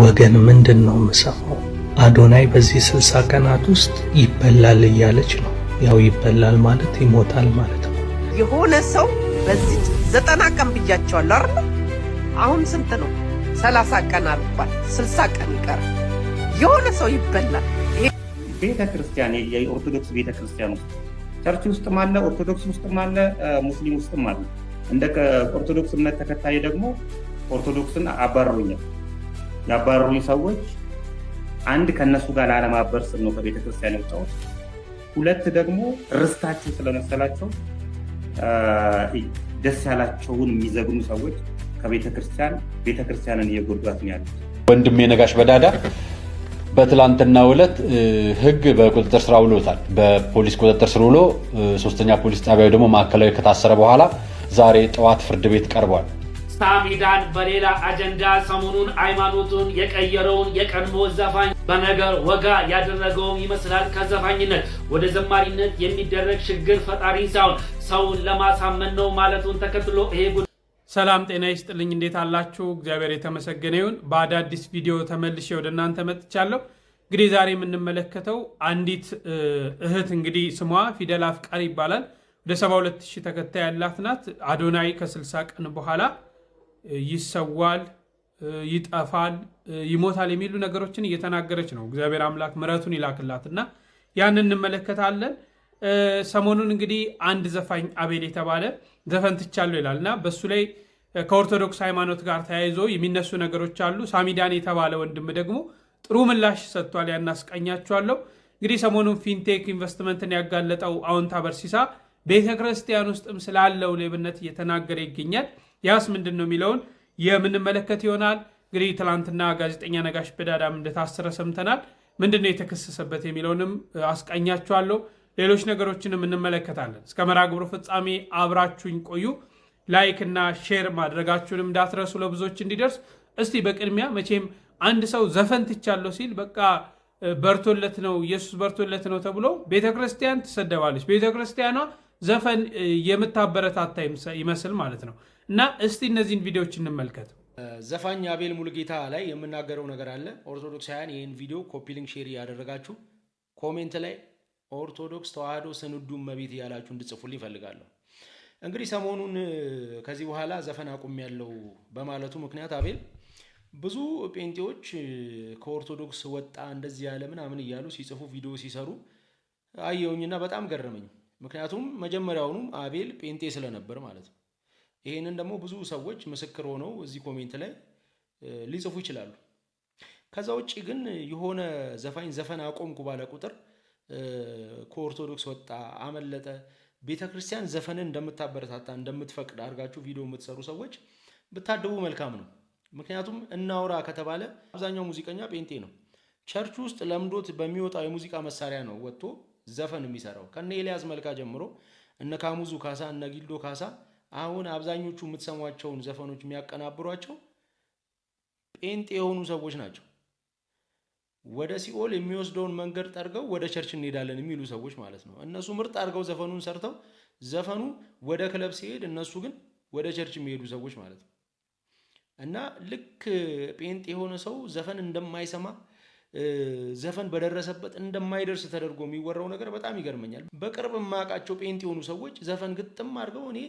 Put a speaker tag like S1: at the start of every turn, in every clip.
S1: ወገን ምንድነው የምሰማው? አዶናይ በዚህ 60 ቀናት ውስጥ ይበላል እያለች ነው። ያው ይበላል ማለት ይሞታል ማለት ነው።
S2: የሆነ ሰው በዚህ 90 ቀን ብያቸዋለሁ አይደል? አሁን ስንት ነው? 30 ቀን አልፏል። 60 ቀን ይቀራል። የሆነ ሰው ይበላል።
S3: ቤተ ክርስቲያን የኦርቶዶክስ ቤተ ክርስቲያን ውስጥ ቸርች ውስጥም አለ፣ ኦርቶዶክስ ውስጥም አለ፣ ሙስሊም ውስጥም አለ። እንደ ኦርቶዶክስ እምነት ተከታይ ደግሞ ኦርቶዶክስን አባረሩኛል። ያባረሩኝ ሰዎች አንድ ከነሱ ጋር ላለማበር ስል ነው ከቤተ ክርስቲያን የወጣሁት። ሁለት ደግሞ ርስታቸው ስለመሰላቸው ደስ ያላቸውን የሚዘግኑ ሰዎች ከቤተ ክርስቲያንን እየጎዷት ነው ያሉት።
S4: ወንድሜ ነጋሽ በዳዳ በትላንትናው ዕለት ህግ በቁጥጥር ስር ውሎታል። በፖሊስ ቁጥጥር ስር ውሎ ሶስተኛ ፖሊስ ጣቢያው ደግሞ ማዕከላዊ ከታሰረ በኋላ ዛሬ ጠዋት ፍርድ ቤት ቀርቧል።
S5: ሳሚዳን በሌላ አጀንዳ ሰሞኑን ሃይማኖቱን የቀየረውን የቀድሞ ዘፋኝ በነገር ወጋ ያደረገውም ይመስላል። ከዘፋኝነት ወደ ዘማሪነት የሚደረግ ችግር ፈጣሪ ሳይሆን ሰውን ለማሳመን ነው ማለቱን ተከትሎ ይሄ
S6: ሰላም ጤና ይስጥልኝ። እንዴት አላችሁ? እግዚአብሔር የተመሰገነ ይሁን። በአዳዲስ ቪዲዮ ተመልሼ ወደ እናንተ መጥቻለሁ። እንግዲህ ዛሬ የምንመለከተው አንዲት እህት እንግዲህ ስሟ ፊደል አፍቃሪ ይባላል። ወደ 72000 ተከታይ ያላት ናት። አዶናይ ከ60 ቀን በኋላ ይሰዋል፣ ይጠፋል፣ ይሞታል የሚሉ ነገሮችን እየተናገረች ነው። እግዚአብሔር አምላክ ምሕረቱን ይላክላትና ያን እንመለከታለን። ሰሞኑን እንግዲህ አንድ ዘፋኝ አቤል የተባለ ዘፈን ትቻለሁ ይላልና በሱ ላይ ከኦርቶዶክስ ሃይማኖት ጋር ተያይዞ የሚነሱ ነገሮች አሉ። ሳሚዳን የተባለ ወንድም ደግሞ ጥሩ ምላሽ ሰጥቷል። ያናስቀኛቸዋለሁ። እንግዲህ ሰሞኑን ፊንቴክ ኢንቨስትመንትን ያጋለጠው አዎንታ በርሲሳ ቤተክርስቲያን ውስጥም ስላለው ሌብነት እየተናገረ ይገኛል። ያስ ምንድን ነው የሚለውን የምንመለከት ይሆናል። እንግዲህ ትላንትና ጋዜጠኛ ነጋሽ በዳዳም እንደታሰረ ሰምተናል። ምንድነው የተከሰሰበት የሚለውንም አስቃኛችኋለሁ። ሌሎች ነገሮችንም እንመለከታለን። እስከ መርሃ ግብሩ ፍጻሜ አብራችሁኝ ቆዩ። ላይክ እና ሼር ማድረጋችሁንም እንዳትረሱ ለብዙዎች እንዲደርስ። እስቲ በቅድሚያ መቼም አንድ ሰው ዘፈን ትቻለሁ ሲል በቃ በርቶለት ነው ኢየሱስ በርቶለት ነው ተብሎ ቤተክርስቲያን ትሰደባለች። ቤተክርስቲያኗ ዘፈን የምታበረታታ ይመስል ማለት ነው። እና እስቲ እነዚህን ቪዲዮዎች እንመልከት።
S7: ዘፋኝ አቤል ሙሉጌታ ላይ የምናገረው ነገር አለ። ኦርቶዶክሳውያን ይህን ቪዲዮ ኮፒ ሊንክ ሼር ያደረጋችሁ ኮሜንት ላይ ኦርቶዶክስ ተዋህዶ ስንዱ መቤት ያላችሁ እንድጽፉልኝ ይፈልጋለሁ። እንግዲህ ሰሞኑን ከዚህ በኋላ ዘፈን አቁም ያለው በማለቱ ምክንያት አቤል ብዙ ጴንጤዎች ከኦርቶዶክስ ወጣ እንደዚህ ያለ ምናምን እያሉ ሲጽፉ ቪዲዮ ሲሰሩ አየውኝና በጣም ገረመኝ። ምክንያቱም መጀመሪያውኑም አቤል ጴንጤ ስለነበር ማለት ነው። ይሄንን ደግሞ ብዙ ሰዎች ምስክር ሆነው እዚህ ኮሜንት ላይ ሊጽፉ ይችላሉ። ከዛ ውጪ ግን የሆነ ዘፋኝ ዘፈን አቆምኩ ባለ ቁጥር ከኦርቶዶክስ ወጣ አመለጠ፣ ቤተክርስቲያን ዘፈንን እንደምታበረታታ እንደምትፈቅድ አድርጋችሁ ቪዲዮ የምትሰሩ ሰዎች ብታድቡ መልካም ነው። ምክንያቱም እናውራ ከተባለ አብዛኛው ሙዚቀኛ ጴንጤ ነው። ቸርች ውስጥ ለምዶት በሚወጣው የሙዚቃ መሳሪያ ነው ወጥቶ ዘፈን የሚሰራው። ከነ ኤልያስ መልካ ጀምሮ እነ ካሙዙ ካሳ እነ ጊልዶ ካሳ አሁን አብዛኞቹ የምትሰሟቸውን ዘፈኖች የሚያቀናብሯቸው ጴንጤ የሆኑ ሰዎች ናቸው። ወደ ሲኦል የሚወስደውን መንገድ ጠርገው ወደ ቸርች እንሄዳለን የሚሉ ሰዎች ማለት ነው። እነሱ ምርጥ አድርገው ዘፈኑን ሰርተው ዘፈኑ ወደ ክለብ ሲሄድ እነሱ ግን ወደ ቸርች የሚሄዱ ሰዎች ማለት ነው። እና ልክ ጴንጤ የሆነ ሰው ዘፈን እንደማይሰማ ዘፈን በደረሰበት እንደማይደርስ ተደርጎ የሚወራው ነገር በጣም ይገርመኛል። በቅርብ የማውቃቸው ጴንጤ የሆኑ ሰዎች ዘፈን ግጥም አድርገው እኔ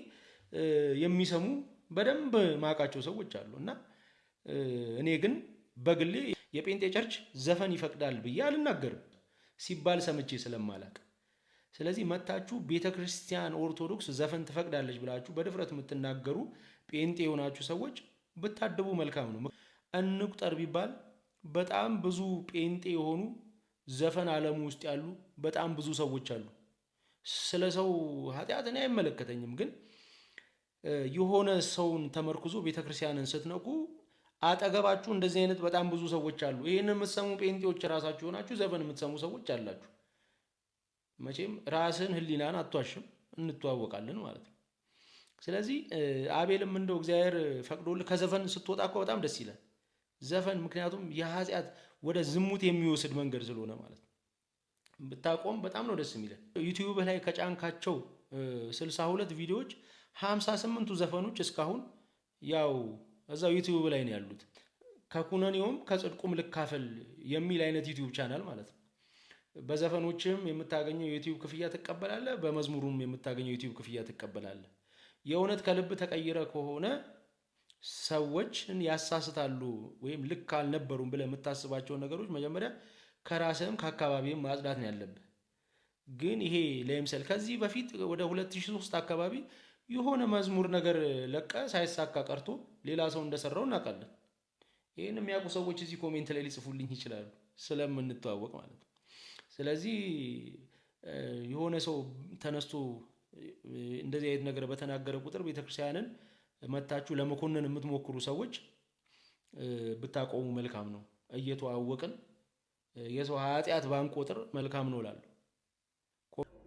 S7: የሚሰሙ በደንብ ማውቃቸው ሰዎች አሉ። እና እኔ ግን በግሌ የጴንጤ ቸርች ዘፈን ይፈቅዳል ብዬ አልናገርም ሲባል ሰምቼ ስለማላቅ። ስለዚህ መታችሁ ቤተክርስቲያን ኦርቶዶክስ ዘፈን ትፈቅዳለች ብላችሁ በድፍረት የምትናገሩ ጴንጤ የሆናችሁ ሰዎች ብታድቡ መልካም ነው። እንቁጠር ቢባል በጣም ብዙ ጴንጤ የሆኑ ዘፈን ዓለም ውስጥ ያሉ በጣም ብዙ ሰዎች አሉ። ስለ ሰው ኃጢአት እኔ አይመለከተኝም። ግን የሆነ ሰውን ተመርኩዞ ቤተክርስቲያንን ስትነቁ አጠገባችሁ እንደዚህ አይነት በጣም ብዙ ሰዎች አሉ። ይሄንን የምትሰሙ ጴንጤዎች ራሳችሁ ሆናችሁ ዘፈን የምትሰሙ ሰዎች አላችሁ። መቼም ራስን ህሊናን አትዋሽም፣ እንተዋወቃለን ማለት ነው። ስለዚህ አቤልም እንደው እግዚአብሔር ፈቅዶልህ ከዘፈን ስትወጣ እኮ በጣም ደስ ይላል ዘፈን። ምክንያቱም የኃጢአት ወደ ዝሙት የሚወስድ መንገድ ስለሆነ ማለት ነው። ብታቆም በጣም ነው ደስ የሚለን። ዩቲዩብ ላይ ከጫንካቸው 62 ቪዲዮዎች 58ቱ ዘፈኖች እስካሁን ያው እዛው ዩቲዩብ ላይ ነው ያሉት። ከኩነኔውም ከጽድቁም ልካፈል የሚል አይነት ዩቲዩብ ቻናል ማለት ነው። በዘፈኖችም የምታገኘው የዩቲዩብ ክፍያ ትቀበላለህ፣ በመዝሙሩም የምታገኘው የዩቲዩብ ክፍያ ትቀበላለህ። የእውነት ከልብ ተቀይረ ከሆነ ሰዎችን ያሳስታሉ ወይም ልክ አልነበሩም ብለህ የምታስባቸውን ነገሮች መጀመሪያ ከራስህም ከአካባቢም ማጽዳት ነው ያለብህ። ግን ይሄ ለምሳሌ ከዚህ በፊት ወደ 2003 አካባቢ የሆነ መዝሙር ነገር ለቀ ሳይሳካ ቀርቶ ሌላ ሰው እንደሰራው እናውቃለን። ይህን የሚያውቁ ሰዎች እዚህ ኮሜንት ላይ ሊጽፉልኝ ይችላሉ ስለምንተዋወቅ ማለት ነው። ስለዚህ የሆነ ሰው ተነስቶ እንደዚህ አይነት ነገር በተናገረ ቁጥር ቤተክርስቲያንን መታችሁ ለመኮነን የምትሞክሩ ሰዎች ብታቆሙ መልካም ነው። እየተዋወቅን የሰው ኃጢአት ባንቆጥር መልካም ነው እላለሁ።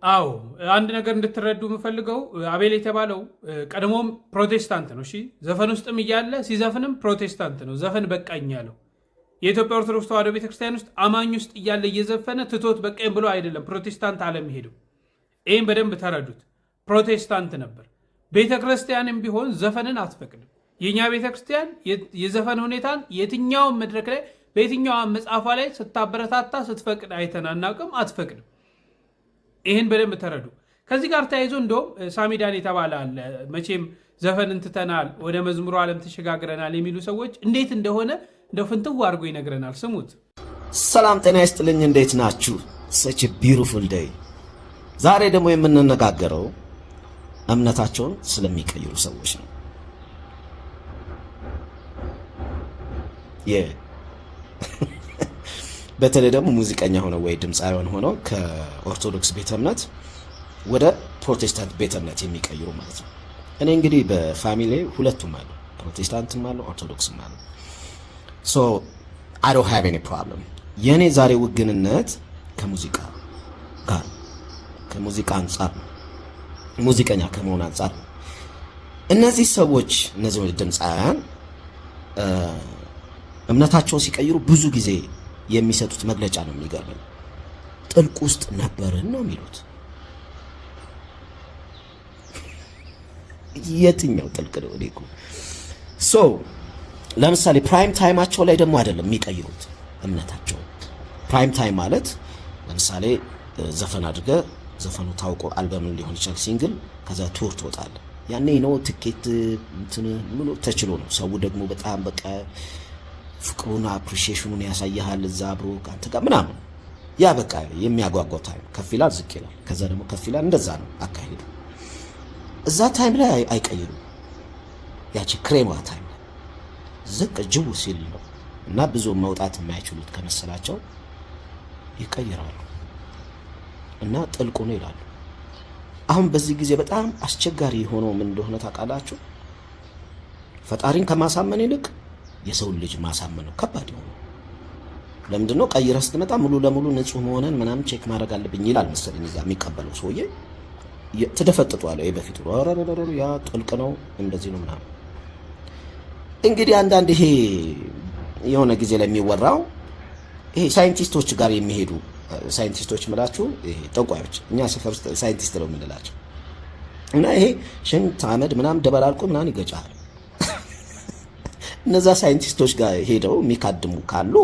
S6: አዎ አንድ ነገር እንድትረዱ የምፈልገው አቤል የተባለው ቀድሞም ፕሮቴስታንት ነው። እሺ ዘፈን ውስጥም እያለ ሲዘፍንም ፕሮቴስታንት ነው። ዘፈን በቃኝ ያለው የኢትዮጵያ ኦርቶዶክስ ተዋሕዶ ቤተክርስቲያን ውስጥ አማኝ ውስጥ እያለ እየዘፈነ ትቶት በቃኝ ብሎ አይደለም ፕሮቴስታንት አለም ሄደው። ይህም በደንብ ተረዱት። ፕሮቴስታንት ነበር። ቤተክርስቲያንም ቢሆን ዘፈንን አትፈቅድም። የእኛ ቤተክርስቲያን የዘፈን ሁኔታን የትኛውን መድረክ ላይ በየትኛውን መጽሐፏ ላይ ስታበረታታ ስትፈቅድ አይተን አናውቅም፣ አትፈቅድም። ይህን በደንብ ተረዱ። ከዚህ ጋር ተያይዞ እንደውም ሳሚዳን የተባለ አለ። መቼም ዘፈንን ትተናል ወደ መዝሙሩ ዓለም ተሸጋግረናል የሚሉ ሰዎች እንዴት እንደሆነ እንደው ፍንትው አድርጎ ይነግረናል። ስሙት።
S8: ሰላም ጤና ይስጥልኝ፣ እንዴት ናችሁ? ሰች ቢዩቲፉል ዴይ። ዛሬ ደግሞ የምንነጋገረው እምነታቸውን ስለሚቀይሩ ሰዎች ነው። በተለይ ደግሞ ሙዚቀኛ ሆነው ወይ ድምፃውያን ሆነው ከኦርቶዶክስ ቤተ እምነት ወደ ፕሮቴስታንት ቤተ እምነት የሚቀይሩ ማለት ነው። እኔ እንግዲህ በፋሚሊ ሁለቱም አሉ፣ ፕሮቴስታንትም አሉ ኦርቶዶክስም አሉ። ሶ አይ ዶንት ሃቭ ኤኒ ፕሮብለም። የኔ ዛሬ ውግንነት ከሙዚቃ ጋር ከሙዚቃ አንጻር ነው፣ ሙዚቀኛ ከመሆን አንጻር ነው። እነዚህ ሰዎች እነዚህ ድምፃውያን እምነታቸውን ሲቀይሩ ብዙ ጊዜ የሚሰጡት መግለጫ ነው የሚገርመኝ። ጥልቅ ውስጥ ነበርን ነው የሚሉት። የትኛው ጥልቅ ነው? እኔ እኮ ለምሳሌ ፕራይም ታይማቸው ላይ ደግሞ አይደለም የሚቀይሩት እምነታቸው። ፕራይም ታይም ማለት ለምሳሌ ዘፈን አድርገ ዘፈኑ ታውቆ አልበምን ሊሆን ይችላል ሲንግል፣ ከዛ ቱር ትወጣለህ። ያኔ ነው ትኬት እንትን ሙሉ ተችሎ ነው። ሰው ደግሞ በጣም በቃ ፍቅሩን አፕሪሺዬሽኑን ያሳያል እዛ አብሮ አንተ ጋር ምናምን። ያ በቃ የሚያጓጓው ታይም ከፍ ይላል ዝቅ ይላል፣ ከዛ ደግሞ ከፍ ይላል። እንደዛ ነው አካሄዱ። እዛ ታይም ላይ አይቀይሩም። ያቺ ክሬማ ታይም ዝቅ ጅው ሲል ነው እና ብዙ መውጣት የማይችሉት ከመሰላቸው ይቀይራሉ እና ጥልቁ ነው ይላሉ። አሁን በዚህ ጊዜ በጣም አስቸጋሪ የሆነው ምን እንደሆነ ታውቃላችሁ? ፈጣሪን ከማሳመን ይልቅ የሰውን ልጅ ማሳመን ነው ከባድ የሆነው። ለምንድን ነው ቀይረህ ስትመጣ ሙሉ ለሙሉ ንጹህ መሆንን ምናምን ቼክ ማድረግ አለብኝ ይላል መሰለኝ እዛ የሚቀበለው ሰውዬ። ትደፈጥጧለህ። በፊቱ ያ ጥልቅ ነው እንደዚህ ነው ምናምን። እንግዲህ አንዳንድ ይሄ የሆነ ጊዜ ላይ የሚወራው ይሄ ሳይንቲስቶች ጋር የሚሄዱ ሳይንቲስቶች ምላችሁ ይሄ ጠንቋዮች፣ እኛ ሰፈር ውስጥ ሳይንቲስት ነው የምንላቸው እና ይሄ ሽንት አመድ ምናምን ደበላልቆ ምናምን ይገጫል። እነዛ ሳይንቲስቶች ጋር ሄደው የሚካድሙ ካሉ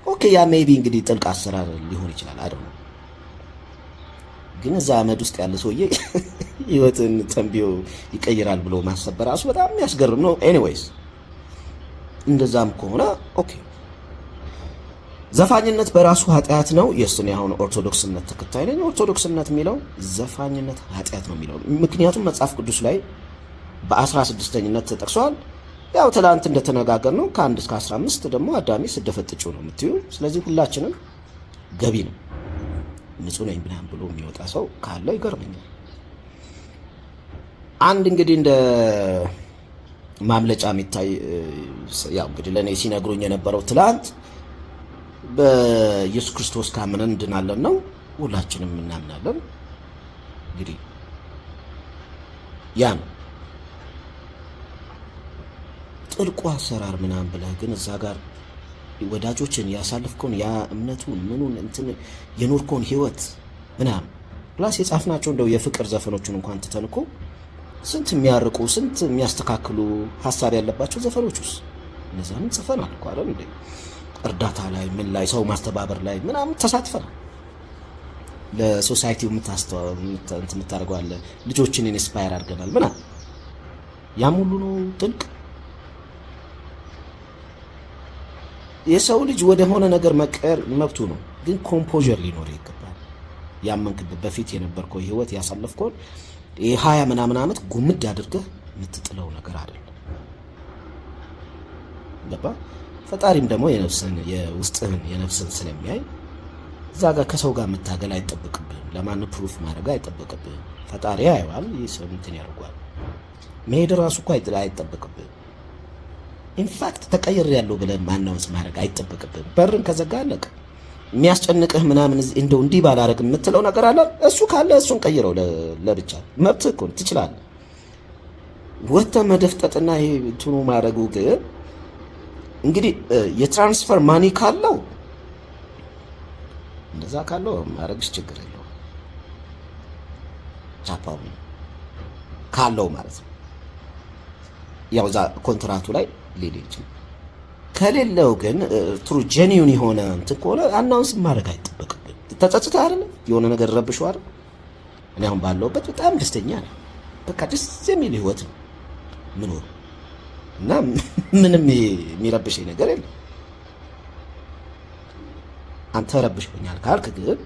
S8: ኦኬ ያ ሜቢ እንግዲህ ጥልቅ አሰራር ሊሆን ይችላል አይደል? ግን እዛ አመድ ውስጥ ያለ ሰውዬ ህይወትን ተንቢዮ ይቀይራል ብሎ ማሰብ በራሱ በጣም የሚያስገርም ነው። ኤኒዌይስ እንደዛም ከሆነ ኦኬ። ዘፋኝነት በራሱ ኃጢአት ነው። የሱን ያሁን ኦርቶዶክስነት ተከታይ ነኝ። ኦርቶዶክስነት የሚለው ዘፋኝነት ኃጢአት ነው የሚለው ምክንያቱም መጽሐፍ ቅዱስ ላይ በ16ኝነት ተጠቅሷል። ያው ትላንት እንደተነጋገር ነው ከ1 እስከ 15 ደግሞ አዳሚ ስደፈጥጩ ነው የምትዩ። ስለዚህ ሁላችንም ገቢ ነው። ንጹህ ነኝ ብናም ብሎ የሚወጣ ሰው ካለ ይገርመኛል። አንድ እንግዲህ እንደ ማምለጫ የሚታይ ያው እንግዲህ ለኔ ሲነግሩኝ የነበረው ትላንት በኢየሱስ ክርስቶስ ካመንን እንድናለን ነው። ሁላችንም እናምናለን። እንግዲህ ያ ነው ጥልቁ አሰራር ምናምን ብለህ ግን እዛ ጋር ወዳጆችን ያሳልፍከውን ያ እምነቱን ምኑን እንትን የኖርከውን ህይወት ምናምን ፕላስ የጻፍናቸው እንደው የፍቅር ዘፈኖችን እንኳን ትተን እኮ ስንት የሚያርቁ ስንት የሚያስተካክሉ ሀሳብ ያለባቸው ዘፈኖች ውስጥ እነዛንም ጽፈናል እኮ አይደል እንዴ? እርዳታ ላይ ምን ላይ ሰው ማስተባበር ላይ ምናምን ተሳትፈናል። ለሶሳይቲው የምታደርገው አለ። ልጆችን ኢንስፓየር አድርገናል ምናምን። ያም ሁሉ ነው ጥልቅ። የሰው ልጅ ወደ ሆነ ነገር መቀየር መብቱ ነው፣ ግን ኮምፖዠር ሊኖር ይገባል። ያመንክበት በፊት የነበርከው ህይወት ያሳለፍከውን የ20 ምናምን ዓመት ጉምድ አድርገህ የምትጥለው ነገር አይደለም። ገባ? ፈጣሪም ደግሞ የውስጥህን የነፍስን ስለሚያይ እዛ ጋር ከሰው ጋር መታገል አይጠበቅብህም። ለማንም ፕሩፍ ማድረግ አይጠበቅብህም። ፈጣሪ ያየዋል። ይህ ሰው እንትን ያደርጓል። መሄድ ራሱ እኮ አይጠበቅብህም። ኢንፋክት ተቀይር ያለው ብለህ ማናውንስ ማድረግ አይጠበቅብህም። በርን ከዘጋ አለቀ። የሚያስጨንቅህ ምናምን እንደው እንዲህ ባላረግ የምትለው ነገር አለ። እሱ ካለ እሱን ቀይረው ለብቻ መብትህ እኮ ትችላለህ። ወጥተህ መደፍጠጥና ይሄ እንትኑ ማድረጉ ግን እንግዲህ የትራንስፈር ማኒ ካለው እንደዛ ካለው ማድረግሽ ችግር የለውም። ቻፓው ካለው ማለት ነው። ያው እዛ ኮንትራቱ ላይ ሊል ይችላል። ከሌለው ግን ትሩ ጄኒዩን የሆነ እንትን ከሆነ አናውንስ ማድረግ አይጠበቅብን። ተጸጽተህ አይደል የሆነ ነገር ረብሽው አይደል? እኔ አሁን ባለሁበት በጣም ደስተኛ ነኝ። በቃ ደስ የሚል ህይወት ነው ምኖር እና ምንም የሚረብሽኝ ነገር የለም። አንተ ረብሽኛል ካልክ ግን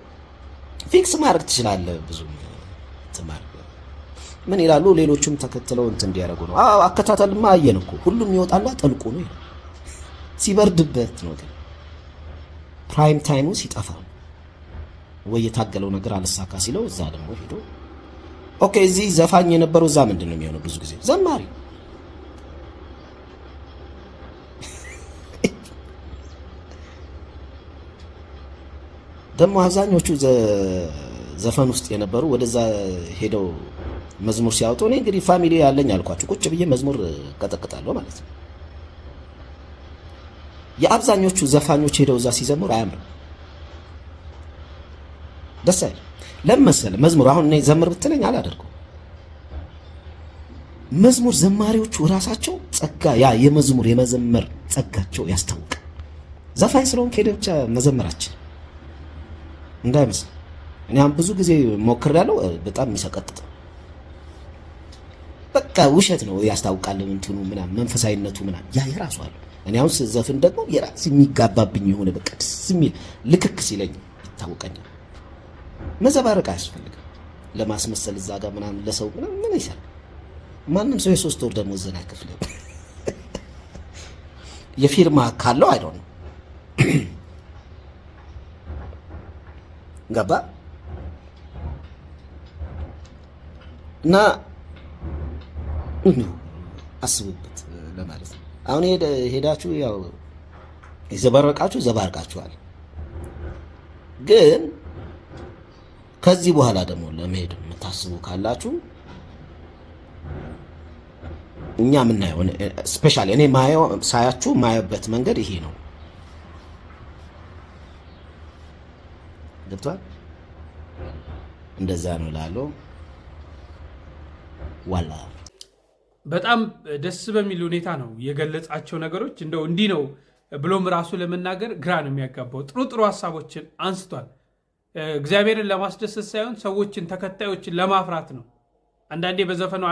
S8: ፊክስ ማድረግ ትችላለህ። ብዙ ተማር ምን ይላሉ ሌሎችም ተከትለው እንትን እንዲያደርጉ ነው። አዎ አከታተልማ አየን እኮ ሁሉም ይወጣላ ጠልቁ ነው ሲበርድበት ነው። ግን ፕራይም ታይሙ ሲጠፋ ወይ የታገለው ነገር አልሳካ ሲለው እዛ ደግሞ ሄዶ ኦኬ እዚህ ዘፋኝ የነበረው እዛ ምንድነው የሚሆነው? ብዙ ጊዜ ዘማሪ ደግሞ አብዛኞቹ ዘፈን ውስጥ የነበሩ ወደዛ ሄደው መዝሙር ሲያወጡ እኔ እንግዲህ ፋሚሊ ያለኝ አልኳችሁ ቁጭ ብዬ መዝሙር ቀጠቅጣለሁ ማለት ነው። የአብዛኞቹ ዘፋኞች ሄደው እዛ ሲዘምሩ አያምርም፣ ደስ አይልም። ለምን መሰለህ? መዝሙር አሁን እኔ ዘምር ብትለኝ አላደርገው። መዝሙር ዘማሪዎቹ ራሳቸው ጸጋ ያ የመዝሙር የመዘመር ጸጋቸው ያስታውቃል። ዘፋኝ ስለሆንክ ሄደህ ብቻ መዘመራችን እንዳይመስል። እኔ አሁን ብዙ ጊዜ ሞክሬያለሁ፣ በጣም የሚሰቀጥጥ በቃ ውሸት ነው ያስታውቃል። እንትኑ ምናምን መንፈሳዊነቱ ምናምን ያ የራሱ አለ። እኔ አሁን ስዘፍን ደግሞ የራስ የሚጋባብኝ የሆነ በቃ ደስ የሚል ልክክ ሲለኝ ይታወቀኛል። መዘባረቅ አያስፈልግም ለማስመሰል እዛ ጋር ምናምን ለሰው ምናምን ምን ይሰራል? ማንም ሰው የ3 ወር ደሞዝ ዘና ክፍል የፊርማ ካለው አይደው ነው ገባ እና አስቡበት ለማለት ነው። አሁን ሄዳችሁ ያው የዘባረቃችሁ ዘባርቃችኋል። ግን ከዚህ በኋላ ደግሞ ለመሄድ የምታስቡ ካላችሁ እኛ የምናየው ስፔሻሊ እኔ ሳያችሁ ማየበት መንገድ ይሄ ነው። ገብቷል? እንደዛ ነው ላለው ዋላ
S6: በጣም ደስ በሚል ሁኔታ ነው የገለጻቸው ነገሮች። እንደው እንዲህ ነው ብሎም ራሱ ለመናገር ግራ ነው የሚያጋባው። ጥሩ ጥሩ ሀሳቦችን አንስቷል። እግዚአብሔርን ለማስደሰት ሳይሆን ሰዎችን ተከታዮችን ለማፍራት ነው። አንዳንዴ በዘፈኑ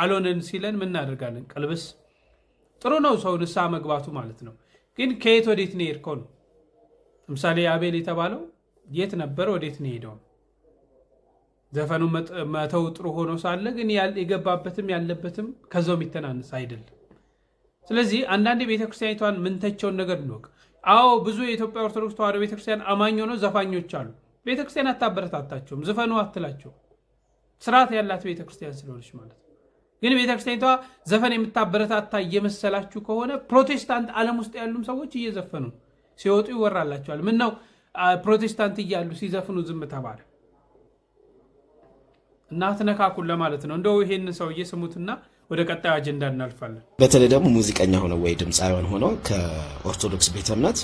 S6: አልሆነን ሲለን ምን እናደርጋለን? ቀልብስ ጥሩ ነው ሰው ንስሐ መግባቱ ማለት ነው። ግን ከየት ወዴት ነው የሄድከው ነው። ለምሳሌ አቤል የተባለው የት ነበር? ወዴት ነው ሄደው? ዘፈኑ መተው ጥሩ ሆኖ ሳለ ግን የገባበትም ያለበትም ከዛው የሚተናነስ አይደለም። ስለዚህ አንዳንዴ ቤተክርስቲያኒቷን ምንተቸውን ነገር እንወቅ። አዎ ብዙ የኢትዮጵያ ኦርቶዶክስ ተዋሕዶ ቤተክርስቲያን አማኝ ሆነው ዘፋኞች አሉ። ቤተክርስቲያን አታበረታታቸውም፣ ዝፈኑ አትላቸው። ስርዓት ያላት ቤተክርስቲያን ስለሆነች ማለት ነው። ግን ቤተክርስቲያኒቷ ዘፈን የምታበረታታ እየመሰላችሁ ከሆነ ፕሮቴስታንት ዓለም ውስጥ ያሉም ሰዎች እየዘፈኑ ሲወጡ ይወራላቸዋል። ምን ነው ፕሮቴስታንት እያሉ ሲዘፍኑ ዝም ተባለ? እና አትነካኩን ለማለት ነው። እንደው ይሄን ሰውዬ ስሙትና ወደ ቀጣዩ አጀንዳ እናልፋለን።
S8: በተለይ ደግሞ ሙዚቀኛ ሆነው ወይ ድምፃውያን ሆነው ከኦርቶዶክስ ቤተ እምነት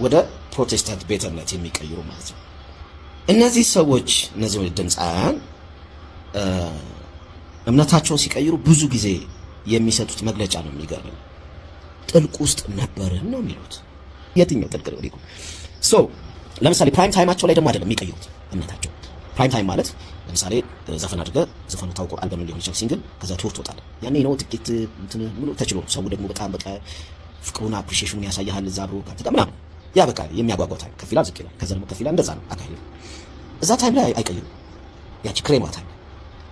S8: ወደ ፕሮቴስታንት ቤተ እምነት የሚቀይሩ ማለት ነው። እነዚህ ሰዎች እነዚህ ድምፃውያን እምነታቸውን ሲቀይሩ ብዙ ጊዜ የሚሰጡት መግለጫ ነው የሚገርም። ጥልቅ ውስጥ ነበርን ነው የሚሉት። የትኛው ጥልቅ ነው? ለምሳሌ ፕራይም ታይማቸው ላይ ደግሞ አይደለም የሚቀይሩት እምነታቸው። ፕራይም ታይም ማለት ለምሳሌ ዘፈን አድርገህ ዘፈኑ ታውቆ አልበም ሊሆን ይችላል ሲንግል፣ ከዛ ቱር ትወጣለህ። ያኔ ነው ጥቂት እንትን ሙሉ ተችሎ ሰው ደግሞ በጣም በቃ ፍቅሩን አፕሪሺዬሽኑን ያሳያል እዛ አብሮ ካንተ ጋር ምናምን። ያ በቃ የሚያጓጓው ታይም ከፍ ይላል ዝቅ ይላል፣ ከዛ ደግሞ ከፍ ይላል። እንደዛ ነው አካሄዱ። እዛ ታይም ላይ አይቀይሩም። ያቺ ክሬማ ታይም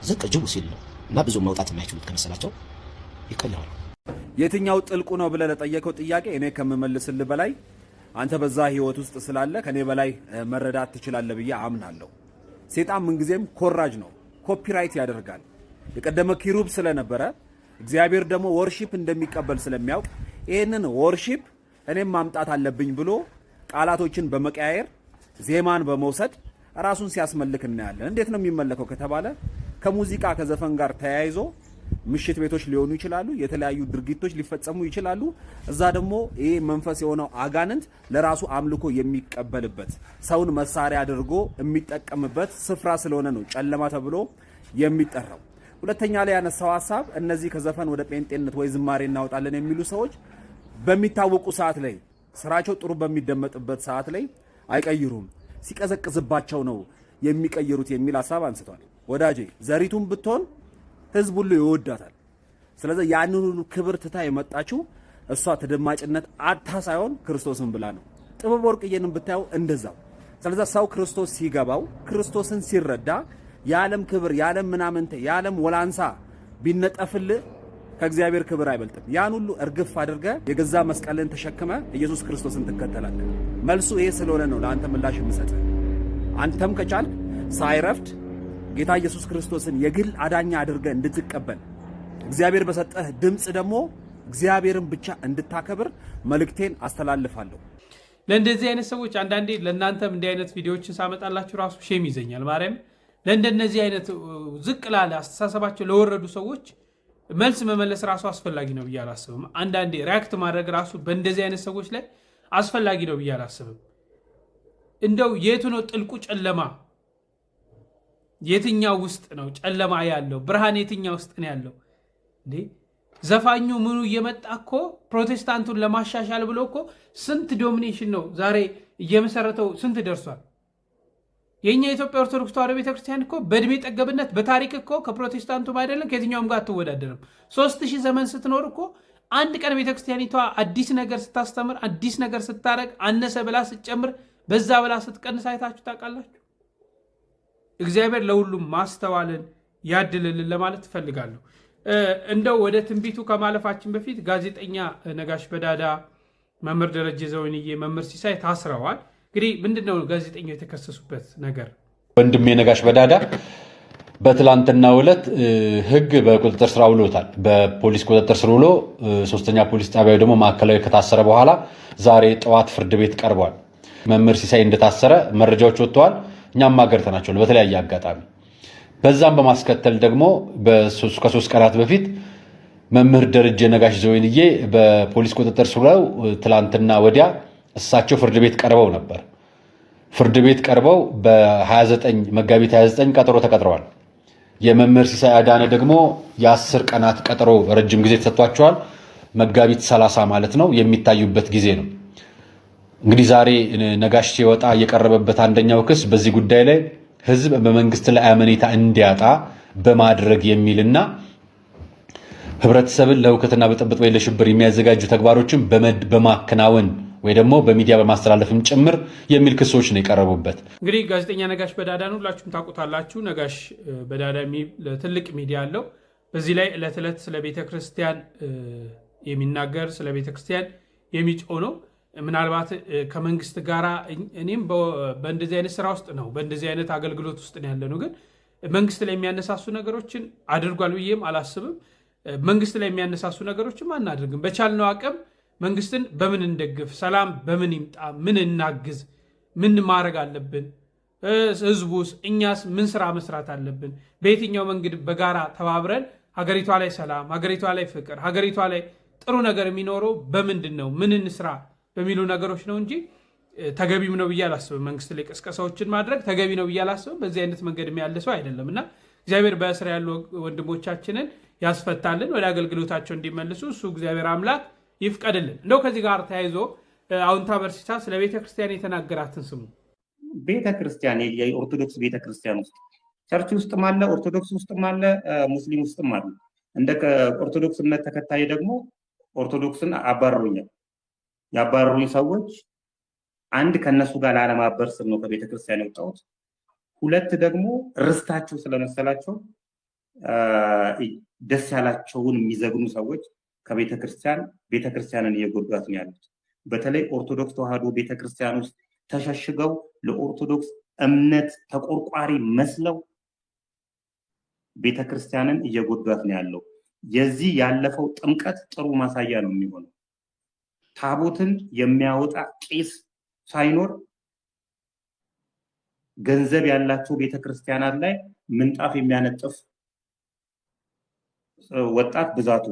S8: ዝቅ ጅቡ ሲል ነው እና ብዙ መውጣት የማይችሉት ከመሰላቸው ይቀይራሉ።
S9: የትኛው ጥልቁ ነው ብለህ ለጠየቀው ጥያቄ እኔ ከምመልስልህ በላይ አንተ በዛ ህይወት ውስጥ ስላለ ከኔ በላይ መረዳት ትችላለህ ብዬ አምናለሁ። ሴጣን ምንጊዜም ኮራጅ ነው፣ ኮፒራይት ያደርጋል። የቀደመ ኪሩብ ስለነበረ እግዚአብሔር ደግሞ ወርሺፕ እንደሚቀበል ስለሚያውቅ ይህንን ወርሺፕ እኔም ማምጣት አለብኝ ብሎ ቃላቶችን በመቀያየር ዜማን በመውሰድ ራሱን ሲያስመልክ እናያለን። እንዴት ነው የሚመለከው ከተባለ ከሙዚቃ ከዘፈን ጋር ተያይዞ ምሽት ቤቶች ሊሆኑ ይችላሉ፣ የተለያዩ ድርጊቶች ሊፈጸሙ ይችላሉ። እዛ ደግሞ ይሄ መንፈስ የሆነው አጋንንት ለራሱ አምልኮ የሚቀበልበት ሰውን መሳሪያ አድርጎ የሚጠቀምበት ስፍራ ስለሆነ ነው ጨለማ ተብሎ የሚጠራው። ሁለተኛ ላይ ያነሳው ሐሳብ እነዚህ ከዘፈን ወደ ጴንጤነት ወይ ዝማሬ እናወጣለን የሚሉ ሰዎች በሚታወቁ ሰዓት ላይ ስራቸው ጥሩ በሚደመጥበት ሰዓት ላይ አይቀይሩም፣ ሲቀዘቅዝባቸው ነው የሚቀይሩት የሚል ሐሳብ አንስቷል። ወዳጄ ዘሪቱን ብትሆን ህዝብ ሁሉ ይወዳታል። ስለዚህ ያንን ሁሉ ክብር ትታ የመጣችው እሷ ተደማጭነት አታ ሳይሆን ክርስቶስን ብላ ነው። ጥበብ ወርቅዬንም ብታየው እንደዛው። ስለዚህ ሰው ክርስቶስ ሲገባው ክርስቶስን ሲረዳ የዓለም ክብር የዓለም ምናምንተ የዓለም ወላንሳ ቢነጠፍልህ ከእግዚአብሔር ክብር አይበልጥም። ያን ሁሉ እርግፍ አድርገ የገዛ መስቀልን ተሸክመ ኢየሱስ ክርስቶስን ትከተላለህ። መልሱ ይሄ ስለሆነ ነው ለአንተ ምላሽ የምሰጥህ። አንተም ከቻልክ ሳይረፍድ ጌታ ኢየሱስ ክርስቶስን የግል አዳኛ አድርገ እንድትቀበል እግዚአብሔር በሰጠህ ድምጽ ደግሞ እግዚአብሔርን ብቻ እንድታከብር መልእክቴን አስተላልፋለሁ።
S6: ለእንደዚህ አይነት ሰዎች አንዳንዴ ለእናንተም እንዲህ አይነት ቪዲዮዎችን ሳመጣላችሁ ራሱ ሼም ይዘኛል። ማርያም ለእንደነዚህ አይነት ዝቅ ላለ አስተሳሰባቸው ለወረዱ ሰዎች መልስ መመለስ ራሱ አስፈላጊ ነው ብዬ አላስብም። አንዳንዴ ሪያክት ማድረግ ራሱ በእንደዚህ አይነት ሰዎች ላይ አስፈላጊ ነው ብዬ አላስብም። እንደው የቱ ነው ጥልቁ ጨለማ? የትኛው ውስጥ ነው ጨለማ ያለው? ብርሃን የትኛው ውስጥ ነው ያለው? እንዴ ዘፋኙ ምኑ እየመጣ እኮ ፕሮቴስታንቱን ለማሻሻል ብሎ እኮ ስንት ዶሚኔሽን ነው ዛሬ እየመሰረተው ስንት ደርሷል። የኛ የኢትዮጵያ ኦርቶዶክስ ተዋሕዶ ቤተክርስቲያን እኮ በእድሜ ጠገብነት በታሪክ እኮ ከፕሮቴስታንቱም አይደለም ከየትኛውም ጋር አትወዳደርም። 3000 ዘመን ስትኖር እኮ አንድ ቀን ቤተክርስቲያኒቷ አዲስ ነገር ስታስተምር አዲስ ነገር ስታረግ አነሰ ብላ ስትጨምር በዛ ብላ ስትቀንስ አይታችሁ ታውቃላችሁ? እግዚአብሔር ለሁሉም ማስተዋልን ያድልልን ለማለት ትፈልጋለሁ። እንደው ወደ ትንቢቱ ከማለፋችን በፊት ጋዜጠኛ ነጋሽ በዳዳ፣ መምህር ደረጀ ዘወይንዬ፣ መምህር ሲሳይ ታስረዋል። እንግዲህ ምንድነው ጋዜጠኛው የተከሰሱበት ነገር?
S4: ወንድሜ ነጋሽ በዳዳ በትላንትናው ዕለት ህግ በቁጥጥር ስር ውሎታል። በፖሊስ ቁጥጥር ስር ውሎ ሶስተኛ ፖሊስ ጣቢያው ደግሞ ማዕከላዊ ከታሰረ በኋላ ዛሬ ጠዋት ፍርድ ቤት ቀርቧል። መምህር ሲሳይ እንደታሰረ መረጃዎች ወጥተዋል። እኛም አገርተናቸዋል በተለያየ አጋጣሚ። በዛም በማስከተል ደግሞ ከ3 ቀናት በፊት መምህር ደረጀ ነጋሽ ዘወይንዬ በፖሊስ ቁጥጥር ስር ውለው ትላንትና ወዲያ እሳቸው ፍርድ ቤት ቀርበው ነበር። ፍርድ ቤት ቀርበው በ29 መጋቢት 29 ቀጠሮ ተቀጥረዋል። የመምህር ሲሳይ አዳነ ደግሞ የ10 ቀናት ቀጠሮ ረጅም ጊዜ ተሰጥቷቸዋል። መጋቢት 30 ማለት ነው የሚታዩበት ጊዜ ነው። እንግዲህ ዛሬ ነጋሽ ሲወጣ የቀረበበት አንደኛው ክስ በዚህ ጉዳይ ላይ ህዝብ በመንግስት ላይ አመኔታ እንዲያጣ በማድረግ የሚልና ህብረተሰብን ለሁከትና ብጥብጥ ወይ ለሽብር የሚያዘጋጁ ተግባሮችን በማከናወን ወይ ደግሞ በሚዲያ በማስተላለፍም ጭምር የሚል ክሶች ነው የቀረቡበት።
S6: እንግዲህ ጋዜጠኛ ነጋሽ በዳዳን ሁላችሁም ታውቁታላችሁ። ነጋሽ በዳዳ ትልቅ ሚዲያ አለው። በዚህ ላይ ዕለት ዕለት ስለ ቤተክርስቲያን የሚናገር ስለ ቤተክርስቲያን የሚጮህ ነው። ምናልባት ከመንግስት ጋር እኔም በእንደዚህ አይነት ስራ ውስጥ ነው በእንደዚህ አይነት አገልግሎት ውስጥ ነው ያለነው። ግን መንግስት ላይ የሚያነሳሱ ነገሮችን አድርጓል ብዬም አላስብም። መንግስት ላይ የሚያነሳሱ ነገሮችም አናድርግም። በቻልነው አቅም መንግስትን በምን እንደግፍ፣ ሰላም በምን ይምጣ፣ ምን እናግዝ፣ ምን ማድረግ አለብን፣ ህዝቡስ እኛስ ምን ስራ መስራት አለብን፣ በየትኛው መንገድ በጋራ ተባብረን ሀገሪቷ ላይ ሰላም፣ ሀገሪቷ ላይ ፍቅር፣ ሀገሪቷ ላይ ጥሩ ነገር የሚኖረው በምንድን ነው፣ ምን እንስራ በሚሉ ነገሮች ነው እንጂ ተገቢም ነው ብዬ አላስብም። መንግስት ላይ ቅስቀሳዎችን ማድረግ ተገቢ ነው ብዬ አላስብም። በዚህ አይነት መንገድ ያለ ሰው አይደለም እና እግዚአብሔር በእስር ያሉ ወንድሞቻችንን ያስፈታልን፣ ወደ አገልግሎታቸው እንዲመልሱ እሱ እግዚአብሔር አምላክ ይፍቀድልን። እንደው ከዚህ ጋር ተያይዞ አውንታ በርሲሳ ስለ ቤተክርስቲያን የተናገራትን ስሙ።
S3: ቤተክርስቲያን የኦርቶዶክስ ቤተክርስቲያን ውስጥ ቸርች ውስጥም አለ፣ ኦርቶዶክስ ውስጥም አለ፣ ሙስሊም ውስጥም አለ። እንደ ኦርቶዶክስ እምነት ተከታይ ደግሞ ኦርቶዶክስን አባረሩኛል። ያባረሩኝ ሰዎች አንድ ከነሱ ጋር ላለማበር ስል ነው ከቤተክርስቲያን የወጣሁት። ሁለት ደግሞ ርስታቸው ስለመሰላቸው ደስ ያላቸውን የሚዘግኑ ሰዎች ቤተክርስቲያንን እየጎዷት ነው ያሉት። በተለይ ኦርቶዶክስ ተዋህዶ ቤተክርስቲያን ውስጥ ተሸሽገው ለኦርቶዶክስ እምነት ተቆርቋሪ መስለው ቤተክርስቲያንን እየጎዷት ነው ያለው። የዚህ ያለፈው ጥምቀት ጥሩ ማሳያ ነው የሚሆነው። ታቦትን የሚያወጣ ቄስ ሳይኖር ገንዘብ ያላቸው ቤተክርስቲያናት ላይ ምንጣፍ የሚያነጥፍ ወጣት ብዛቱ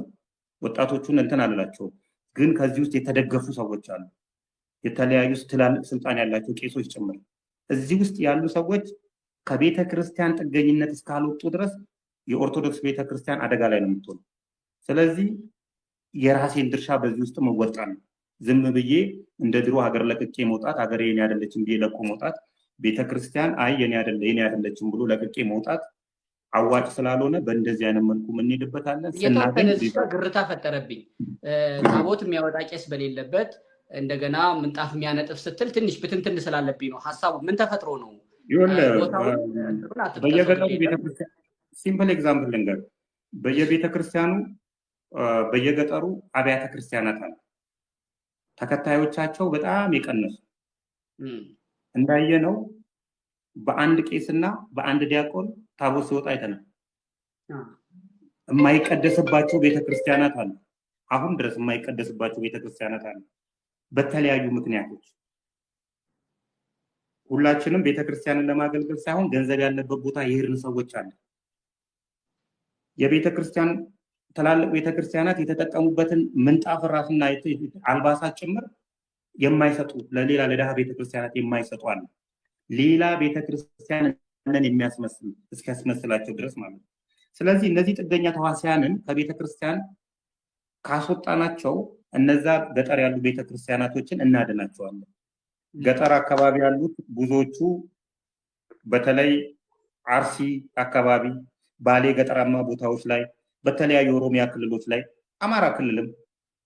S3: ወጣቶቹን እንትን አላላቸው። ግን ከዚህ ውስጥ የተደገፉ ሰዎች አሉ፣ የተለያዩ ትላልቅ ስልጣን ያላቸው ቄሶች ጭምር። እዚህ ውስጥ ያሉ ሰዎች ከቤተክርስቲያን ጥገኝነት እስካልወጡ ድረስ የኦርቶዶክስ ቤተክርስቲያን አደጋ ላይ ነው የምትሆነው። ስለዚህ የራሴን ድርሻ በዚህ ውስጥ መወጣት፣ ዝም ብዬ እንደ ድሮ ሀገር ለቅቄ መውጣት፣ ሀገር የኔ አይደለችም ብዬ ለቆ መውጣት፣ ቤተክርስቲያን አይ የኔ አይደለችም ብሎ ለቅቄ መውጣት አዋጭ ስላልሆነ በእንደዚህ አይነት መልኩ እንሄድበታለን።
S10: ግርታ ፈጠረብኝ። ታቦት የሚያወጣ ቄስ በሌለበት እንደገና ምንጣፍ የሚያነጥፍ ስትል ትንሽ ብትንትን ስላለብኝ ነው ሀሳቡ። ምን ተፈጥሮ ነው?
S3: በየገጠሩ ቤተክርስቲያን ሲምፕል ኤግዛምፕል ልንገር። በየቤተክርስቲያኑ በየገጠሩ አብያተ ክርስቲያናት አሉ፣ ተከታዮቻቸው በጣም የቀነሱ እንዳየነው በአንድ ቄስና በአንድ ዲያቆን ታቦት ሲወጣ አይተናል። የማይቀደስባቸው ቤተክርስቲያናት አሉ፣ አሁን ድረስ የማይቀደስባቸው ቤተክርስቲያናት አሉ በተለያዩ ምክንያቶች። ሁላችንም ቤተክርስቲያንን ለማገልገል ሳይሆን ገንዘብ ያለበት ቦታ የሄድን ሰዎች አለ። የቤተክርስቲያን ትላልቅ ቤተክርስቲያናት የተጠቀሙበትን ምንጣፍ ራስና አልባሳት ጭምር የማይሰጡ ለሌላ ለድሃ ቤተክርስቲያናት የማይሰጡ አለ። ሌላ ቤተክርስቲያንን የሚያስመስል እስኪያስመስላቸው ድረስ ማለት ነው። ስለዚህ እነዚህ ጥገኛ ተዋሲያንን ከቤተክርስቲያን ካስወጣናቸው እነዛ ገጠር ያሉ ቤተክርስቲያናቶችን እናድናቸዋለን። ገጠር አካባቢ ያሉት ብዙዎቹ በተለይ አርሲ አካባቢ፣ ባሌ ገጠራማ ቦታዎች ላይ፣ በተለያዩ ኦሮሚያ ክልሎች ላይ፣ አማራ ክልልም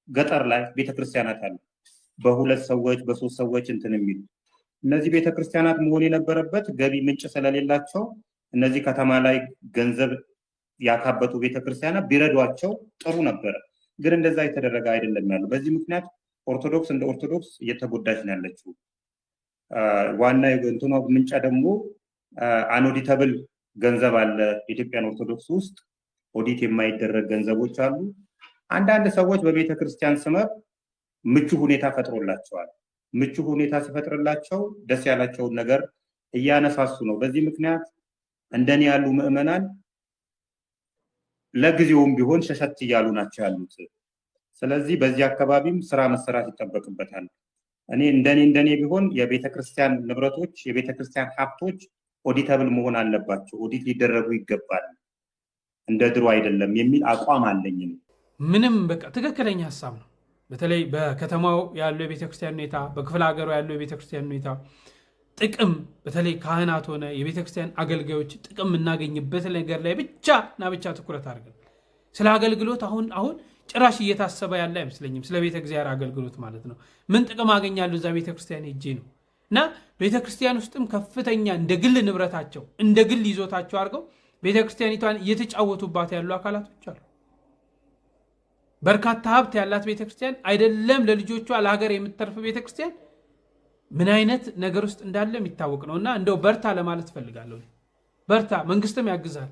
S3: ገጠር ላይ ቤተክርስቲያናት አሉ። በሁለት ሰዎች በሶስት ሰዎች እንትን የሚሉ እነዚህ ቤተክርስቲያናት መሆን የነበረበት ገቢ ምንጭ ስለሌላቸው እነዚህ ከተማ ላይ ገንዘብ ያካበቱ ቤተክርስቲያናት ቢረዷቸው ጥሩ ነበረ። ግን እንደዛ የተደረገ አይደለም ያለው። በዚህ ምክንያት ኦርቶዶክስ እንደ ኦርቶዶክስ እየተጎዳች ነው ያለችው። ዋና የእንትኗ ምንጫ ደግሞ አንኦዲተብል ገንዘብ አለ ኢትዮጵያን ኦርቶዶክስ ውስጥ፣ ኦዲት የማይደረግ ገንዘቦች አሉ። አንዳንድ ሰዎች በቤተክርስቲያን ስመር ምቹ ሁኔታ ፈጥሮላቸዋል። ምቹ ሁኔታ ሲፈጥርላቸው ደስ ያላቸውን ነገር እያነሳሱ ነው። በዚህ ምክንያት እንደኔ ያሉ ምዕመናን ለጊዜውም ቢሆን ሸሸት እያሉ ናቸው ያሉት። ስለዚህ በዚህ አካባቢም ስራ መሰራት ይጠበቅበታል። እኔ እንደኔ ቢሆን የቤተክርስቲያን ንብረቶች፣ የቤተክርስቲያን ሀብቶች ኦዲተብል መሆን አለባቸው፣ ኦዲት ሊደረጉ ይገባል፣ እንደ ድሮ አይደለም የሚል አቋም አለኝ።
S6: ምንም በቃ ትክክለኛ ሀሳብ ነው። በተለይ በከተማው ያለው የቤተክርስቲያን ሁኔታ፣ በክፍለ ሀገሩ ያለው የቤተክርስቲያን ሁኔታ ጥቅም፣ በተለይ ካህናት ሆነ የቤተክርስቲያን አገልጋዮች ጥቅም የምናገኝበት ነገር ላይ ብቻና ብቻ ትኩረት አድርገን ስለ አገልግሎት አሁን ጭራሽ እየታሰበ ያለ አይመስለኝም። ስለ ቤተ እግዚአብሔር አገልግሎት ማለት ነው። ምን ጥቅም አገኛለሁ እዛ ቤተክርስቲያን ሄጄ ነው። እና ቤተክርስቲያን ውስጥም ከፍተኛ እንደ ግል ንብረታቸው እንደ ግል ይዞታቸው አድርገው ቤተክርስቲያኒቷን እየተጫወቱባት ያሉ አካላቶች አሉ። በርካታ ሀብት ያላት ቤተክርስቲያን አይደለም ለልጆቿ ለሀገር የምትተርፍ ቤተክርስቲያን ምን አይነት ነገር ውስጥ እንዳለ የሚታወቅ ነው። እና እንደው በርታ ለማለት ፈልጋለሁ። በርታ፣ መንግስትም ያግዛል።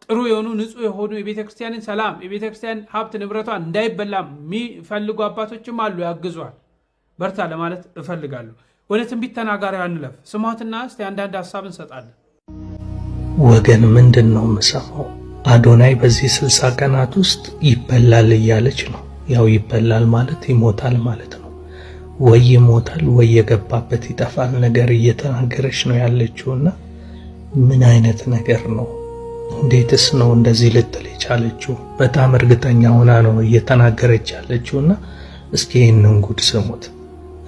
S6: ጥሩ የሆኑ ንጹህ የሆኑ የቤተክርስቲያንን ሰላም የቤተክርስቲያን ሀብት ንብረቷን እንዳይበላም የሚፈልጉ አባቶችም አሉ፣ ያግዟል። በርታ ለማለት እፈልጋለሁ። ወደ ትንቢት ተናጋሪ አንለፍ። ስሟትና እስቲ አንዳንድ ሀሳብ እንሰጣለን።
S1: ወገን ምንድን ነው የምሰማው? አዶናይ በዚህ 60 ቀናት ውስጥ ይበላል እያለች ነው። ያው ይበላል ማለት ይሞታል ማለት ነው። ወይ ይሞታል ወይ የገባበት ይጠፋል ነገር እየተናገረች ነው ያለችውና ምን አይነት ነገር ነው? እንዴትስ ነው እንደዚህ ልትል የቻለችው? በጣም እርግጠኛ ሆና ነው እየተናገረች ያለችውና እስኪ ይህንን ጉድ ስሙት።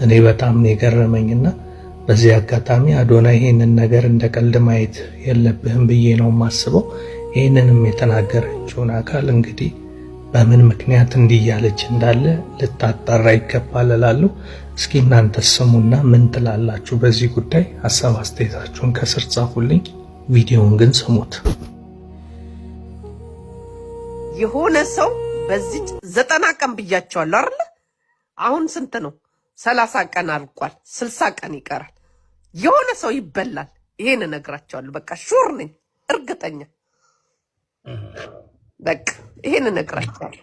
S1: እኔ በጣም ነው የገረመኝና በዚህ አጋጣሚ አዶናይ ይህንን ነገር እንደ ቀልድ ማየት የለብህም ብዬ ነው የማስበው። ይህንንም የተናገረችውን አካል እንግዲህ በምን ምክንያት እንዲህ እያለች እንዳለ ልታጣራ ይገባል እላለሁ። እስኪ እናንተ ስሙና ምን ትላላችሁ በዚህ ጉዳይ? ሀሳብ አስተያየታችሁን ከስር ጻፉልኝ። ቪዲዮውን ግን ስሙት።
S2: የሆነ ሰው በዚህ 90 ቀን ብያቸዋለሁ አይደል? አሁን ስንት ነው? 30 ቀን አልቋል። 60 ቀን ይቀራል። የሆነ ሰው ይበላል። ይሄን እነግራቸዋለሁ። በቃ ሹር ነኝ፣ እርግጠኛ በቃ ይሄን እነግራቸዋለሁ።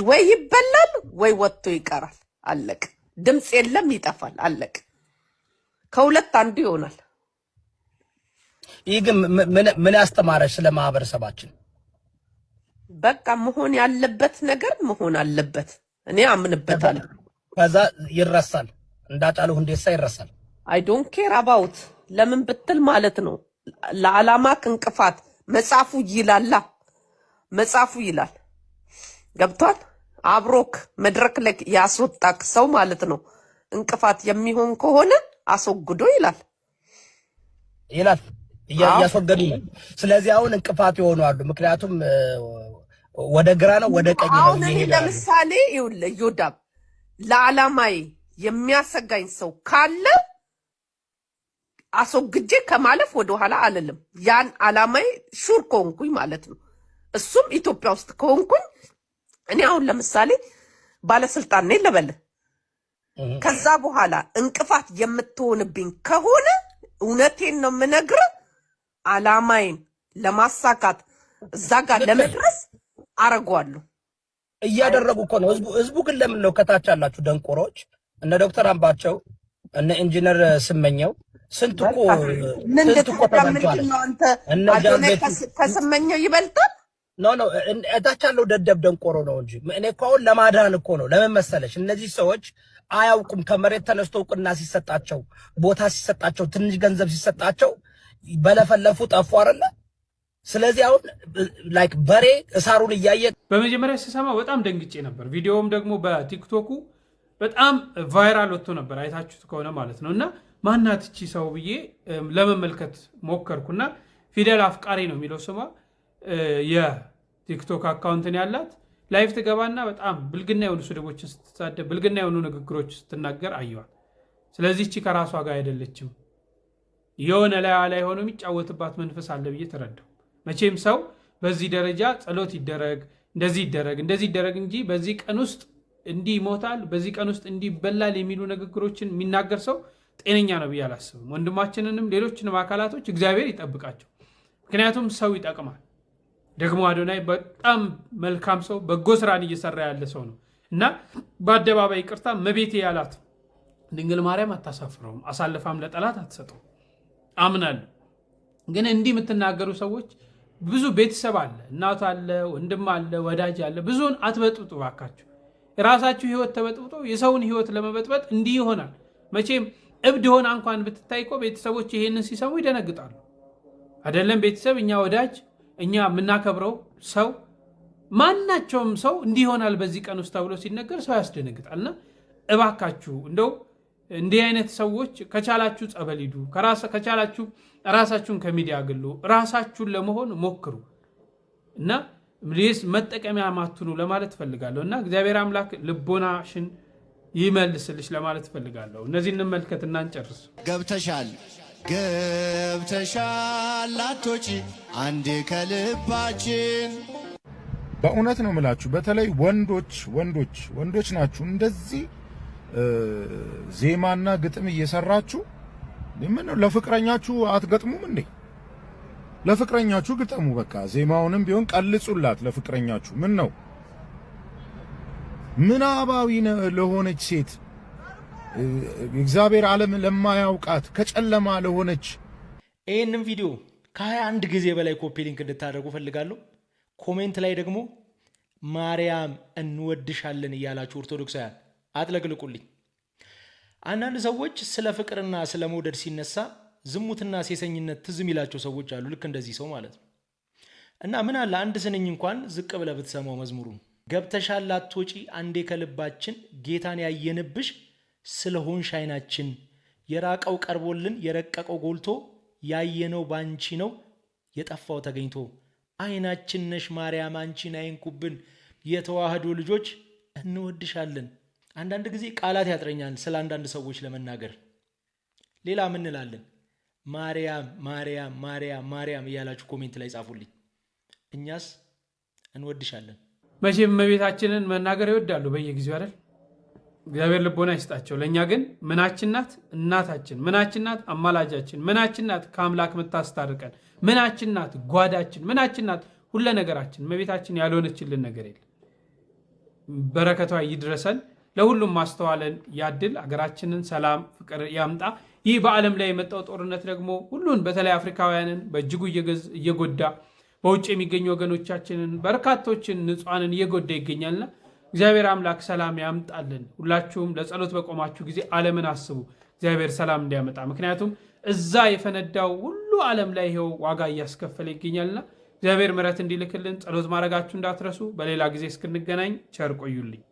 S2: ወይ ይበላል ወይ ወጥቶ ይቀራል። አለቅ። ድምፅ የለም፣ ይጠፋል። አለቅ። ከሁለት አንዱ ይሆናል።
S11: ይህ ግን ምን ያስተማረች ስለ ማህበረሰባችን?
S2: በቃ መሆን ያለበት ነገር መሆን አለበት። እኔ አምንበታለሁ።
S11: ከዛ ይረሳል። እንዳጫሉ ሁንዴሳ ይረሳል።
S2: አይ ዶንት ኬር አባውት ለምን ብትል ማለት ነው ለዓላማ እንቅፋት መጽሐፉ ይላላ። መጽሐፉ ይላል። ገብቷል? አብሮክ መድረክ ላይ ያስወጣክ ሰው ማለት ነው እንቅፋት የሚሆን ከሆነ አስወግዶ ይላል
S11: እያስወገዱ ነው። ስለዚህ አሁን እንቅፋት ይሆኑ አሉ። ምክንያቱም ወደ ግራ ነው ወደ ቀኝ ነው።
S2: አሁን እኔ ለምሳሌ ይኸውልህ ዮዳብ ለዓላማዬ የሚያሰጋኝ ሰው ካለ አስወግጄ ከማለፍ ወደኋላ አልልም። ያን ዓላማዬ ሹር ከሆንኩኝ ማለት ነው። እሱም ኢትዮጵያ ውስጥ ከሆንኩኝ እኔ አሁን ለምሳሌ ባለስልጣን ነኝ ልበልህ። ከዛ በኋላ እንቅፋት የምትሆንብኝ ከሆነ እውነቴን ነው የምነግርህ፣ ዓላማዬን ለማሳካት እዛ ጋር ለመድረስ አረጋለሁ።
S11: እያደረጉ እኮ ነው። ህዝቡ ግን ለምን ነው ከታች ያላችሁ ደንቆሮች እነ ዶክተር አምባቸው እነ ኢንጂነር ስመኘው ስንት እኮ ተመልቷል።
S2: እነ አዶናይ ከስመኘው ይበልጣል።
S11: ኖ እታች ያለው ደደብ ደንቆሮ ነው እንጂ እኔ እኮ አሁን ለማዳን እኮ ነው። ለምን መሰለሽ እነዚህ ሰዎች አያውቁም። ከመሬት ተነስቶ እውቅና ሲሰጣቸው፣ ቦታ ሲሰጣቸው፣ ትንሽ ገንዘብ ሲሰጣቸው በለፈለፉ ጠፉ አይደለ? ስለዚህ አሁን ላይክ በሬ እሳሩን እያየ
S6: በመጀመሪያ ስሰማ በጣም ደንግጬ ነበር። ቪዲዮውም ደግሞ በቲክቶኩ በጣም ቫይራል ወጥቶ ነበር፣ አይታችሁት ከሆነ ማለት ነው። እና ማናት እቺ ሰው ብዬ ለመመልከት ሞከርኩና ፊደል አፍቃሪ ነው የሚለው ስሟ። የቲክቶክ አካውንትን ያላት ላይፍ ትገባና በጣም ብልግና የሆኑ ስድቦችን ስትሳደብ፣ ብልግና የሆኑ ንግግሮች ስትናገር አየዋል። ስለዚህ እቺ ከራሷ ጋር አይደለችም፣ የሆነ ላይ ሆኖ የሚጫወትባት መንፈስ አለ ብዬ ተረዳው። መቼም ሰው በዚህ ደረጃ ጸሎት ይደረግ እንደዚህ ይደረግ እንጂ በዚህ ቀን ውስጥ እንዲህ ይሞታል፣ በዚህ ቀን ውስጥ እንዲህ ይበላል የሚሉ ንግግሮችን የሚናገር ሰው ጤነኛ ነው ብዬ አላስብም። ወንድማችንንም ሌሎችንም አካላቶች እግዚአብሔር ይጠብቃቸው። ምክንያቱም ሰው ይጠቅማል። ደግሞ አዶናይ በጣም መልካም ሰው፣ በጎ ስራን እየሰራ ያለ ሰው ነው እና በአደባባይ ይቅርታ መቤቴ ያላት ድንግል ማርያም አታሳፍረውም፣ አሳልፋም ለጠላት አትሰጠው አምናለሁ። ግን እንዲህ የምትናገሩ ሰዎች ብዙ ቤተሰብ አለ፣ እናቱ አለ፣ ወንድም አለ፣ ወዳጅ አለ። ብዙውን አትበጥብጡ ባካችሁ። የራሳችሁ ህይወት ተበጥብጦ የሰውን ህይወት ለመበጥበጥ እንዲህ ይሆናል። መቼም እብድ ሆና እንኳን ብትታይ እኮ ቤተሰቦች ይሄንን ሲሰሙ ይደነግጣሉ። አይደለም ቤተሰብ፣ እኛ ወዳጅ፣ እኛ የምናከብረው ሰው፣ ማናቸውም ሰው እንዲህ ይሆናል በዚህ ቀን ውስጥ ተብሎ ሲነገር ሰው ያስደነግጣልና እባካችሁ እንደው እንዲህ አይነት ሰዎች ከቻላችሁ ጸበል ሂዱ፣ ከቻላችሁ ራሳችሁን ከሚዲያ አግሉ፣ ራሳችሁን ለመሆን ሞክሩ እና መጠቀሚያ ማትኑ ለማለት ፈልጋለሁ። እና እግዚአብሔር አምላክ ልቦናሽን ይመልስልሽ ለማለት ፈልጋለሁ። እነዚህ እንመልከትና እንጨርስ።
S12: ገብተሻል አቶጪ አንዴ ከልባችን።
S13: በእውነት ነው የምላችሁ፣ በተለይ ወንዶች ናችሁ እንደዚህ ዜማና ግጥም እየሰራችሁ ምን ነው ለፍቅረኛችሁ አትገጥሙም እንዴ? ለፍቅረኛችሁ ግጠሙ። በቃ ዜማውንም ቢሆን ቀልጹላት ለፍቅረኛችሁ። ምን ነው ምናባዊ ለሆነች ሴት እግዚአብሔር ዓለም ለማያውቃት ከጨለማ ለሆነች
S7: ይህንን ቪዲዮ ከ21 ጊዜ በላይ ኮፒ ሊንክ እንድታደርጉ ፈልጋለሁ። ኮሜንት ላይ ደግሞ ማርያም እንወድሻለን እያላችሁ ኦርቶዶክሳውያን አጥለቅልቁልኝ። አንዳንድ ሰዎች ስለ ፍቅርና ስለ መውደድ ሲነሳ ዝሙትና ሴሰኝነት ትዝ የሚላቸው ሰዎች አሉ። ልክ እንደዚህ ሰው ማለት ነው። እና ምን አለ አንድ ስንኝ እንኳን ዝቅ ብለህ ብትሰማው መዝሙሩን ገብተሻል አትወጪ አንዴ ከልባችን ጌታን ያየንብሽ ስለሆንሽ አይናችን የራቀው ቀርቦልን የረቀቀው ጎልቶ ያየነው ባንቺ ነው የጠፋው ተገኝቶ አይናችን ነሽ ማርያም አንቺን አይንኩብን የተዋህዶ ልጆች እንወድሻለን። አንዳንድ ጊዜ ቃላት ያጥረኛል ስለ አንዳንድ ሰዎች ለመናገር። ሌላ ምን እንላለን? ማርያም ማርያም ማርያም ማርያም እያላችሁ ኮሜንት ላይ ጻፉልኝ። እኛስ እንወድሻለን።
S6: መቼም እመቤታችንን መናገር ይወዳሉ በየጊዜው አይደል? እግዚአብሔር ልቦና ይስጣቸው። ለእኛ ግን ምናችን ናት? እናታችን። ምናችን ናት? አማላጃችን። ምናችን ናት? ከአምላክ የምታስታርቀን። ምናችን ናት? ጓዳችን። ምናችን ናት? ሁለ ነገራችን። እመቤታችን ያልሆነችልን ነገር የለም። በረከቷ ይድረሰን። ለሁሉም ማስተዋለን ያድል። አገራችንን ሰላም፣ ፍቅር ያምጣ። ይህ በዓለም ላይ የመጣው ጦርነት ደግሞ ሁሉን በተለይ አፍሪካውያንን በእጅጉ እየጎዳ በውጭ የሚገኙ ወገኖቻችንን በርካቶችን ንጹሐንን እየጎዳ ይገኛልና እግዚአብሔር አምላክ ሰላም ያምጣልን። ሁላችሁም ለጸሎት በቆማችሁ ጊዜ ዓለምን አስቡ፣ እግዚአብሔር ሰላም እንዲያመጣ። ምክንያቱም እዛ የፈነዳው ሁሉ ዓለም ላይ ይኸው ዋጋ እያስከፈለ ይገኛልና እግዚአብሔር ምሕረት እንዲልክልን ጸሎት ማድረጋችሁ እንዳትረሱ። በሌላ ጊዜ እስክንገናኝ ቸር ቆዩልኝ።